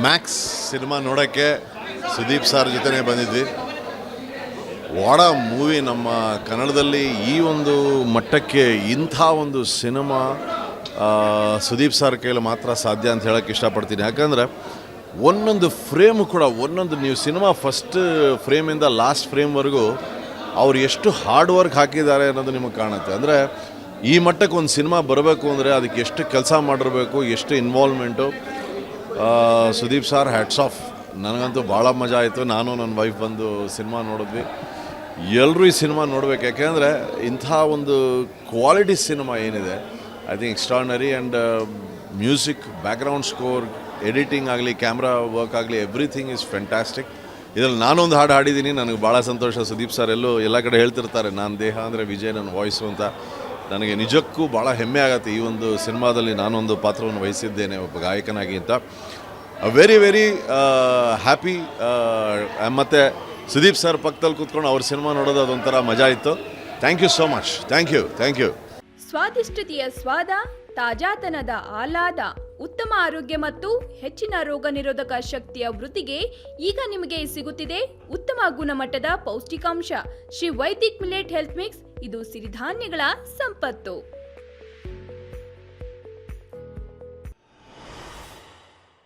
Max cinema ನೋಡೋಕ್ಕೆ Sudeep sir ಜೊತೆನೇ ಬಂದಿದ್ವಿ. ವಾಡ ಮೂವಿ ನಮ್ಮ ಕನ್ನಡದಲ್ಲಿ ಈ ಒಂದು ಮಟ್ಟಕ್ಕೆ ಇಂಥ ಒಂದು ಸಿನಿಮಾ ಸುದೀಪ್ ಸರ್ ಕೈಯಲ್ಲಿ ಮಾತ್ರ ಸಾಧ್ಯ ಅಂತ ಹೇಳೋಕ್ಕೆ ಇಷ್ಟಪಡ್ತೀನಿ. ಯಾಕಂದರೆ ಒಂದೊಂದು ಫ್ರೇಮು ಕೂಡ ನೀವು ಸಿನಿಮಾ ಫಸ್ಟ್ ಫ್ರೇಮಿಂದ ಲಾಸ್ಟ್ ಫ್ರೇಮ್ವರೆಗೂ ಅವ್ರು ಎಷ್ಟು ಹಾರ್ಡ್ ವರ್ಕ್ ಹಾಕಿದ್ದಾರೆ ಅನ್ನೋದು ನಿಮಗೆ ಕಾಣುತ್ತೆ. ಅಂದರೆ ಈ ಮಟ್ಟಕ್ಕೆ ಒಂದು ಸಿನಿಮಾ ಬರಬೇಕು ಅಂದರೆ ಅದಕ್ಕೆ ಎಷ್ಟು ಕೆಲಸ ಮಾಡಿರಬೇಕು, ಎಷ್ಟು involvement. Sudeep sir hats off. ನನಗಂತೂ ಭಾಳ ಮಜಾ ಆಯಿತು. ನಾನು ನನ್ನ ವೈಫ್ ಬಂದು ಸಿನಿಮಾ ನೋಡಿದ್ವಿ. ಎಲ್ಲರೂ ಈ ಸಿನಿಮಾ ನೋಡಬೇಕು. ಯಾಕೆಂದರೆ ಇಂಥ ಒಂದು ಕ್ವಾಲಿಟಿ ಸಿನಿಮಾ ಏನಿದೆ I think extraordinary. And music, background score, editing ಆಗಲಿ, ಕ್ಯಾಮ್ರಾ ವರ್ಕ್ ಆಗಲಿ, ಎವ್ರಿಥಿಂಗ್ ಈಸ್ ಫ್ಯಾಂಟಾಸ್ಟಿಕ್. ಇದರಲ್ಲಿ ನಾನೊಂದು ಹಾಡು ಹಾಡಿದ್ದೀನಿ, ನನಗೆ ಭಾಳ ಸಂತೋಷ. ಸುದೀಪ್ ಸರ್ ಎಲ್ಲ ಕಡೆ ಹೇಳ್ತಿರ್ತಾರೆ ನಾನು ದೇಹ ಅಂದರೆ ವಿಜಯ್, ನನ್ನ ವಾಯ್ಸು ಅಂತ. ನನಗೆ ನಿಜಕ್ಕೂ ಭಾಳ ಹೆಮ್ಮೆ ಆಗುತ್ತೆ ಈ ಒಂದು ಸಿನಿಮಾದಲ್ಲಿ ನಾನೊಂದು ಪಾತ್ರವನ್ನು ವಹಿಸಿದ್ದೇನೆ ಒಬ್ಬ ಗಾಯಕನಾಗಿ ಅಂತ. Very very happy. ಮತ್ತು ಸುದೀಪ್ ಸರ್ ಪಕ್ಕದಲ್ಲಿ ಕೂತ್ಕೊಂಡು ಅವ್ರ ಸಿನಿಮಾ ನೋಡೋದು ಅದೊಂಥರ ಮಜಾ ಇತ್ತು. Thank you so much. Thank you. ಸ್ವಾದಿಷ್ಟತೆಯ ಸ್ವಾದ, ತಾಜಾತನದ ಆಹ್ಲಾದ, ಉತ್ತಮ ಆರೋಗ್ಯ ಮತ್ತು ಹೆಚ್ಚಿನ ರೋಗ ನಿರೋಧಕ ಶಕ್ತಿಯ ವೃದ್ಧಿಗೆ ಈಗ ನಿಮಗೆ ಸಿಗುತ್ತಿದೆ ಉತ್ತಮ ಗುಣಮಟ್ಟದ ಪೌಷ್ಟಿಕಾಂಶ. Shri Vaidik millet health mix. ಇದು ಸಿರಿಧಾನ್ಯಗಳ ಸಂಪತ್ತು.